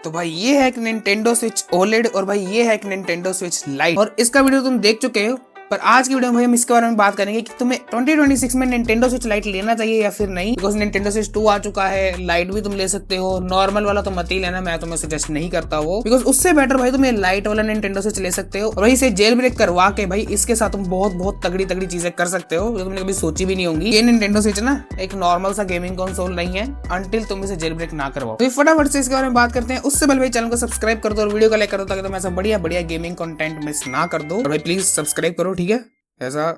तो भाई ये है एक Nintendo Switch OLED और भाई ये है एक Nintendo Switch Lite और इसका वीडियो तुम देख चुके हो। पर आज की वीडियो में भाई हम इसके बारे में बात करेंगे कि तुम्हें 2026 में Nintendo Switch Lite लेना चाहिए या फिर नहीं, बिकॉज Nintendo Switch 2 आ चुका है। लाइट भी तुम ले सकते हो, नॉर्मल वाला तो मत ही लेना, मैं तुम्हें सजेस्ट नहीं करता वो, बिकॉज उससे बेटर भाई तुम्हें लाइट वाला Nintendo Switch ले सकते हो और भाई इसे जेल ब्रेक करवा के भाई इसके साथ तुम बहुत तगड़ी तगड़ी चीजें कर सकते हो जो तुमने कभी सोची भी नहीं होंगी। ये Nintendo Switch ना एक नॉर्मल सा गेमिंग कंसोल नहीं है अंटिल तुम इसे जेल ब्रेक ना करवाओ। तो फटाफट से इसके बारे में बात करते हैं। उससे पहले भाई चैनल को सब्सक्राइब कर दो और वीडियो को लाइक कर दो ताकि तुम ऐसा बढ़िया गेमिंग कंटेंट मिस ना कर दो। और भाई प्लीज सब्सक्राइब करो, ठीक है? ऐसा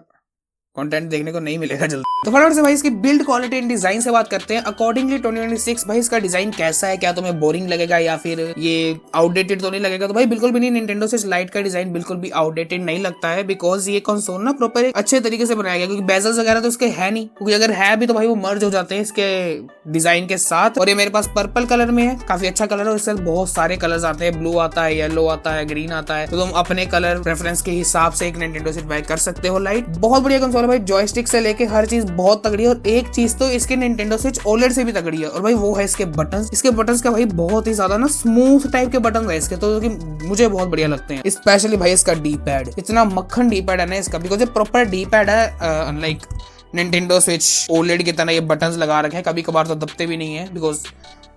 कंटेंट देखने को नहीं मिलेगा जल्दी। तो फटाफट से भाई इसकी बिल्ड क्वालिटी एंड डिजाइन से बात करते हैं। अकॉर्डिंगली 2026 भाई इसका डिजाइन कैसा है, क्या तुम्हें बोरिंग लगेगा या फिर ये आउटडेटेड तो नहीं लगेगा? तो भाई बिल्कुल भी नहीं, Nintendo Switch Lite का डिजाइन बिल्कुल भी आउटडेटेड नहीं लगता है, बिकॉज ये कंसोल ना प्रॉपर एक अच्छे तरीके से बनाया गया, क्योंकि बेजल्स वगैरह तो इसके है नहीं, क्योंकि अगर है भी तो भाई वो मर्ज हो जाते हैं इसके डिजाइन के साथ। और ये मेरे पास पर्पल कलर में है, काफी अच्छा कलर है। इससे बहुत सारे कलर्स आते हैं, ब्लू आता है, येलो आता है, ग्रीन आता है, तो तुम अपने कलर प्रेफरेंस के हिसाब से एक Nintendo Switch बाय कर सकते हो। लाइट बहुत बढ़िया कंसोल है भाई, जॉयस्टिक से लेके हर चीज बहुत तगड़ी है। और एक चीज तो इसके Nintendo Switch OLED से भी तगड़ी है और भाई वो है इसके बटन्स। इसके बटन्स का भाई बहुत ही ज्यादा ना स्मूथ टाइप के बटन है इसके, तो मुझे बहुत बढ़िया लगते हैं। स्पेशली भाई इसका डी पैड, इतना मक्खन डी पैड है ना इसका, बिकॉज ये प्रॉपर डी पैड है, अनलाइक Nintendo Switch OLED की तरह ये बटन्स लगा रखे हैं, कभी कभार तो दबते भी नहीं है, बिकॉज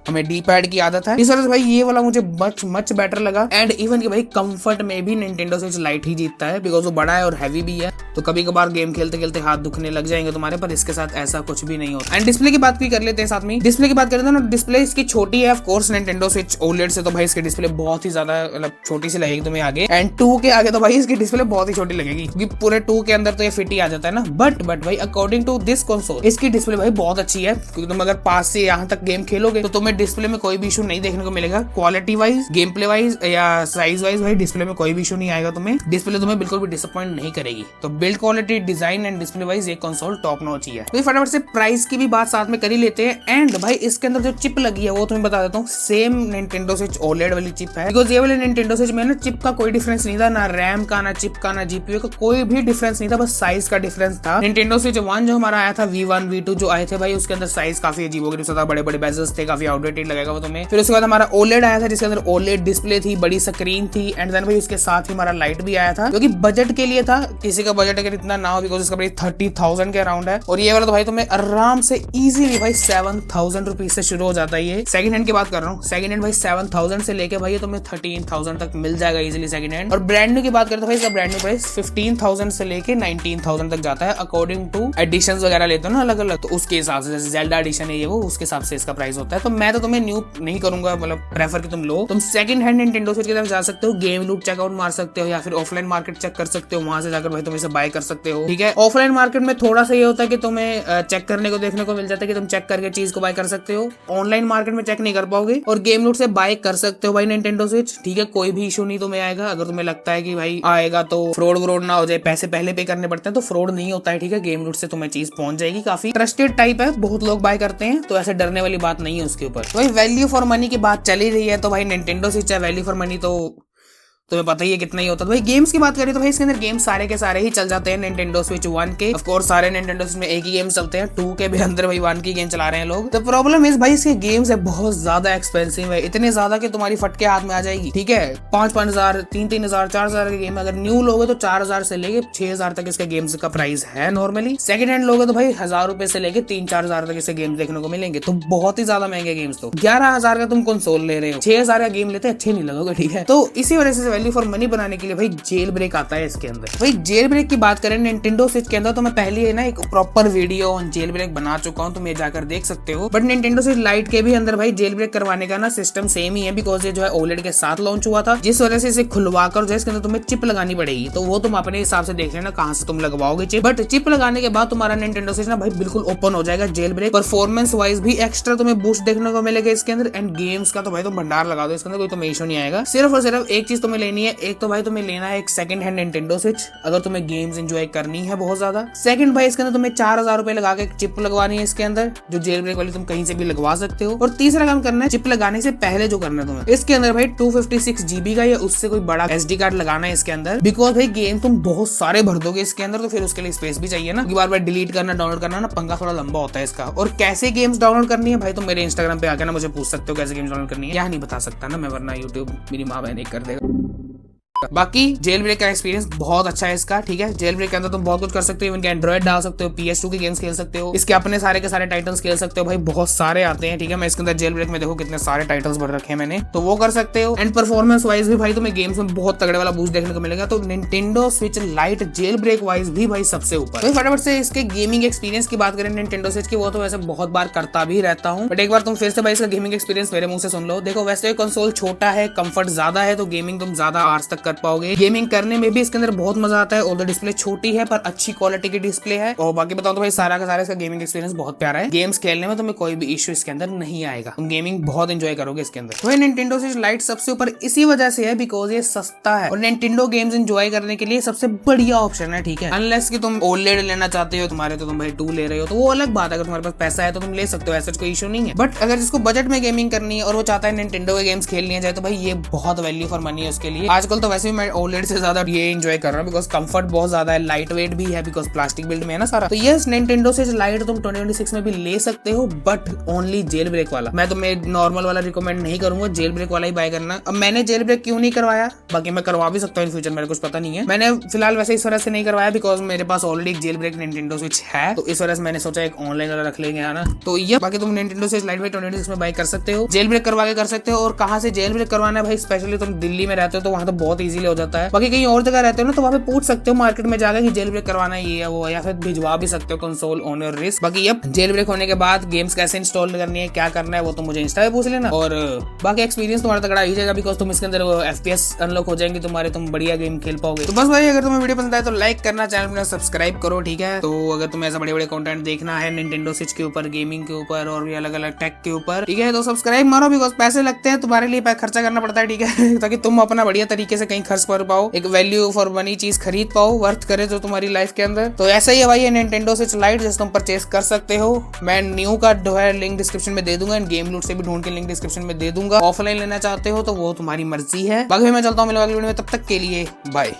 हमें डी पैड की आदत है। इस वजह से भाई ये वाला मुझे मच बेटर लगा। एंड इवन कि भाई कंफर्ट में भी Nintendo Switch Lite ही जीतता है, बिकॉज वो बड़ा है और हैवी भी है, तो कभी कभार गेम खेलते खेलते हाथ दुखने लग जाएंगे तुम्हारे, पर इसके साथ ऐसा कुछ भी नहीं होता। एंड डिस्प्ले की बात भी कर लेते हैं साथ में। डिस्प्ले की बात करते हैं ना, डिस्प्ले इसकी छोटी है of course Nintendo Switch OLED से, तो भाई इसकी डिस्प्ले बहुत ही ज्यादा मतलब छोटी सी लगेगी तुम्हें आगे। एंड 2 के आगे तो भाई इसकी डिस्प्ले बहुत ही छोटी लगेगी, क्योंकि पूरे 2 के अंदर तो ये फिट ही आ जाता है ना। बट भाई अकॉर्डिंग टू दिस कंसोल इसकी डिस्प्ले भाई बहुत अच्छी है, क्योंकि तुम अगर पास से यहाँ तक गेम खेलोगे तो तुम्हें डिस्प्ले में कोई भी इशू नहीं देखने को मिलेगा। Quality wise, game play wise या साइज वाइज भाई डिस्प्ले में कोई भी इशू नहीं आएगा तुम्हें। डिस्प्ले तुम्हें बिल्कुल भी डिसअपॉइंट नहीं करेगी। तो build quality, design and display wise ये कंसोल टॉप नॉच ही है। तो फटाफट से प्राइस की भी बात साथ में कर ही लेते हैं। एंड भाई इसके अंदर जो चिप लगी है वो तुम्हें बता देता हूँ, सेम Nintendo Switch OLED वाली चिप है, बिकॉज ये वाले Nintendo Switch में ना चिप का कोई डिफरेंस नहीं था, ना रैम का, ना चिप का, ना जीपीयू का, कोई भी डिफरेंस नहीं था, बस साइज का डिफरेंस था। Nintendo Switch 1 जो हमारा आया था, V1 V2 जो आए थे भाई, उसके अंदर साइज काफी अजीबोगरीब था, बड़े बेजल्स थे, काफी आउटडेटेड लगेगा वो तुम्हें। फिर उसके बाद हमारा OLED आया था जिसके अंदर OLED डिस्प्ले थी, बड़ी स्क्रीन थी। एंड देन भाई उसके साथ ही हमारा लाइट भी आया था, जो कि बजट के लिए था। किसी का बजट अगर इतना ना हो, बिकॉज इसका भाई 30,000 के अराउंड है, और ये वाला तो भाई तुम्हें आराम से इजीली भाई 7,000 रुपीज से शुरू हो जाता है। ये सेकंड हैंड की बात कर रहा हूँ, सेकंड हैंड भाई 7,000 से लेके भाई तुम्हें 13,000 तक मिल जाएगा इजीली सेकंड हैंड। और ब्रांड न्यू की बात करते हैं भाई, इसका ब्रांड न्यू प्राइस 15,000 से लेके 19,000 तक जाता है, अकॉर्डिंग टू एडिशंस वगैरह लेते हो ना अलग अलग, तो उसके हिसाब से, जैसे जेल्डा एडिशन है ये वो, उसके हिसाब से इसका प्राइस होता है। तो मैं तो तुम्हें न्यू नहीं करूंगा, मतलब प्रेफर कि तुम लो। तुम सेकंड हैंड Nintendo Switch की तरफ जा सकते हो, गेम लूप चेकआउट मार सकते हो, या फिर ऑफलाइन मार्केट चेक कर सकते हो, वहां से जाकर भाई तुम इसे बाय कर सकते हो, ठीक है? ऑफलाइन मार्केट में थोड़ा सा ये होता है कि तुम्हें चेक करने को देखने को मिल जाता है कि तुम चेक करके चीज को बाय कर सकते हो। ऑनलाइन मार्केट में चेक नहीं कर पाओगे, और गेम लूट से बाय कर सकते हो भाई Nintendo Switch, ठीक है? कोई भी इशू नहीं तुम्हें आएगा। अगर तुम्हें लगता है कि भाई आएगा तो फ्रॉड ना हो जाए, पैसे पहले पे करने पड़ते हैं, तो फ्रॉड नहीं होता है, ठीक है? गेम लूट से तुम्हें चीज पहुंच जाएगी, काफी ट्रस्टेड टाइप है, बहुत लोग बाय करते हैं, तो ऐसे डरने वाली बात नहीं है उसके ऊपर। तो भाई वैल्यू फॉर मनी की बात चली रही है, तो भाई Nintendo Switch है, वैल्यू फॉर मनी तो तुम्हें पता ही है कितना ही होता है। भाई गेम्स की बात करें तो भाई इसके अंदर गेम सारे के सारे ही चल जाते हैं Nintendo Switch 1 के। ऑफ कोर्स सारे Nintendo Switch में एक ही गेम चलते हैं, 2 के भी अंदर भाई 1 की गेम चला रहे हैं लोग। तो प्रॉब्लम इस भाई इसके गेम्स है बहुत ज्यादा एक्सपेंसिव है, इतने ज्यादा कि तुम्हारी फट के हाथ में आ जाएगी, ठीक है? 5,000, 3,000, 4,000 के गेम अगर न्यू लोगे तो 4,000 से लेके 6,000 तक इसके गेम्स का प्राइस है नॉर्मली। सेकंड हैंड लोगे तो भाई 1,000 रुपए से लेके 3-4,000 तक इसके गेम्स देखने को मिलेंगे, तो बहुत ही ज्यादा महंगे गेम्स। तो 11,000 का तुम कंसोल ले रहे हो, 6,000 का गेम लेते अच्छे नहीं लगोगे, ठीक है? तो इसी वजह से वैल्यू फॉर मनी बनाने के लिए भाई जेल ब्रेक आता है इसके अंदर। भाई जेल ब्रेक की बात करें Nintendo Switch के अंदर, तो मैं पहले ना एक proper video on jailbreak बना चुका हूं, तुम ये जाकर देख सकते हो। बट Nintendo Switch Lite के भी अंदर भाई जेल ब्रेक करवाने का ना सिस्टम सेम ही है, बिकॉज ये जो है OLED के साथ लॉन्च हुआ था, जिस वजह से इसे खुलवाकर जो है इसके अंदर तुम्हें चिप लगानी पड़ेगी। तो वो तुम अपने हिसाब से देख लेना कहां से तुम लगवाओगे चिप। बट चिप लगाने के बाद तुम्हारा Nintendo Switch ना भाई बिल्कुल ओपन हो जाएगा जेल ब्रेक। परफॉर्मेंस वाइज भी एक्स्ट्रा तुम्हें बूस्ट देखने को मिलेगा इसके अंदर। एंड गेम्स का तो भाई तुम भंडार लगा दो इसके अंदर, कोई तुम्हें इशू नहीं आएगा। सिर्फ और सिर्फ एक चीज तुम्हें लेनी है। एक तो भाई तुम्हें लेना है एक सेकंड हैंड निंटेंडो स्विच, अगर तुम्हें गेम्स एंजॉय करनी है बहुत ज्यादा। सेकंड भाई इसके अंदर तुम्हें 4000 रुपए लगा के एक चिप लगवानी है इसके अंदर, जो जेल ब्रेक वाली तुम कहीं से भी लगवा सकते हो। और तीसरा काम करना है, चिप लगाने से पहले जो करना है तुम्हें, इसके अंदर भाई 256 GB का या उससे कोई बड़ा SD कार्ड लगाना है इसके अंदर। बिकॉज भाई गेम तुम बहुत सारे भर दोगे इसके अंदर, तो फिर उसके लिए स्पेस भी चाहिए ना, बार बार डिलीट करना डाउनलोड करना ना पंगा थोड़ा लंबा होता है इसका। और कैसे गेम्स डाउनलोड करनी है भाई, तुम मेरे इंस्टाग्राम पे आके ना मुझे पूछ सकते हो कैसे गेम्स डाउनलोड करनी है। क्या नहीं बता सकता ना मैं, वरना यूट्यूब मेरी माँ बहन एक कर देगा। बाकी जेल ब्रेक का एक्सपीरियंस बहुत अच्छा है इसका, ठीक है। जेल ब्रेक के अंदर तुम बहुत कुछ कर सकते हो, इवन एंड्रॉइड डाल सकते हो, PS2 के गेम्स खेल सकते हो, इसके अपने सारे के सारे टाइटल्स खेल सकते हो भाई, बहुत सारे आते हैं, ठीक है। मैं इसके अंदर जेल ब्रेक में देखो कितने सारे टाइटल्स भर रखे हैं मैंने, तो वो कर सकते हो। एंड परफॉर्मेंस वाइज भी भाई तुम्हें गेम्स में बहुत तगड़े वाला बूस्ट देखने को मिलेगा। तो Nintendo Switch Lite jailbreak wise भी भाई सबसे ऊपर। तो फटाफट से इसके गेमिंग एक्सपीरियंस की बात करें निंटेंडो स्विच की, वो तो वैसे बहुत बार करता भी रहता हूँ, बट एक बार तुम फिर से भाई इसका गेमिंग एक्सपीरियंस मेरे मुंह से सुन लो। देखो वैसे कंसोल छोटा है, कंफर्ट ज्यादा है, तो गेमिंग तुम ज्यादा आवर्स तक कर पाओगे। गेमिंग करने में भी इसके अंदर बहुत मजा आता है, और डिस्प्ले छोटी है पर अच्छी क्वालिटी की डिस्प्ले है। और बाकी बताओ तो भाई सारा का सारा इसका गेमिंग एक्सपीरियंस बहुत प्यारा है। गेम्स खेलने में तुम्हें कोई भी इश्यू इसके अंदर नहीं आएगा, तुम गेमिंग बहुत एंजॉय करोगे इसके अंदर। तो निंटेंडो स्विच लाइट सबसे ऊपर इसी वजह से है बिकॉज ये सस्ता है, और निंटेंडो गेम्स एंजॉय करने के लिए सबसे बढ़िया ऑप्शन है, ठीक है। अनलेस कि तुम ओलेड लेना चाहते हो तुम्हारे, तो तुम भाई 2 ले रहे हो, तो वो अलग बात है। अगर तुम्हारे पास पैसा है तो तुम ले सकते हो, ऐसा कोई इशू नहीं है। बट अगर जिसको बजट में गेमिंग करनी है और वो चाहता है निंटेंडो के गेम्स खेल लिए जाए, तो भाई ये बहुत वैल्यू फॉर मनी है उसके लिए। आजकल तो वैसे भी मैं ओलेड से ज्यादा ये एंजॉय कर रहा हूं बिकॉज कंफर्ट बहुत ज्यादा है, लाइट वेट भी है बिकॉज प्लास्टिक बिल्ड में है ना सारा। तो यस निंटेंडो स्विच लाइट तुम 2026 में भी ले सकते हो, बट ओनली जेल ब्रेक वाला। मैं तुम्हें नॉर्मल वाला रिकमेंड नहीं करूंगा, जेल ब्रेक वाला ही बाय करना। अब मैंने जेल ब्रेक क्यों नहीं करवाया, बाकी मैं करवा भी सकता हूँ इन फ्यूचर, मेरे कुछ पता नहीं है। मैंने फिलहाल वैसे इस वजह से नहीं करवाया बिकॉज मेरे पास ऑलरेडी एक जेल ब्रेक निंटेंडो स्विच है, तो इस वजह से मैंने सोचा एक ऑनलाइन वाला रख लेंगे, है ना। तो ये बाकी तुम निंटेंडो स्विच लाइट 2026 में बाय कर सकते हो, जेल ब्रेक करवा के कर सकते हो। और कहाँ से जेल ब्रेक करवाना है भाई, स्पेशली तुम दिल्ली में रहते हो तो वहां तो बहुत इजीली हो जाता है। बाकी कहीं और जगह रहते हो ना, तो वहां पे पूछ सकते हो मार्केट में जाकर कि जेल ब्रेक करवाना है ये है वो, या फिर भिजवा भी सकते हो कंसोल ऑन योर रिस्क। बाकी अब जेल ब्रेक होने के बाद गेम्स कैसे इंस्टॉल करनी है, क्या करना है, वो तो मुझे इंस्टा पे पूछ लेना। और बाकी एक्सपीरियंस तुम्हारा तगड़ा ही जाएगा बिकॉज तुम इसके अंदर FPS अनलॉक हो जाएंगे तुम्हारे, तुम बढ़िया गेम खेल पाओगे। तो बस भाई अगर तुम्हें वीडियो पसंद आए तो लाइक करना, चैनल में सब्सक्राइब करो, ठीक है। तो अगर तुम्हें ऐसा बड़े बड़े कंटेंट देखना है निंटेंडो स्विच के ऊपर, गेमिंग के ऊपर और भी अलग अलग टेक के ऊपर, ठीक है, तो सब्सक्राइब मारो बिकॉज पैसे लगते हैं, तुम्हारे लिए खर्चा करना पड़ता है, ठीक है, ताकि तुम अपना बढ़िया तरीके से कहीं खर्च कर पाओ, एक वैल्यू फॉर मनी चीज खरीद पाओ, वर्थ करे जो तुम्हारी लाइफ के अंदर। तो ऐसा ही है भाई ये निंटेंडो स्विच लाइट जिसे तुम परचेस कर सकते हो। मैं न्यू का जो है लिंक डिस्क्रिप्शन में दे दूंगा, गेम लूट से भी ढूंढ के लिंक डिस्क्रिप्शन में दे दूंगा। ऑफलाइन लेना चाहते हो तो वो तुम्हारी मर्जी है। बाकी मैं चलता हूँ मिलने वाली वीडियो में, तब तक के लिए बाय।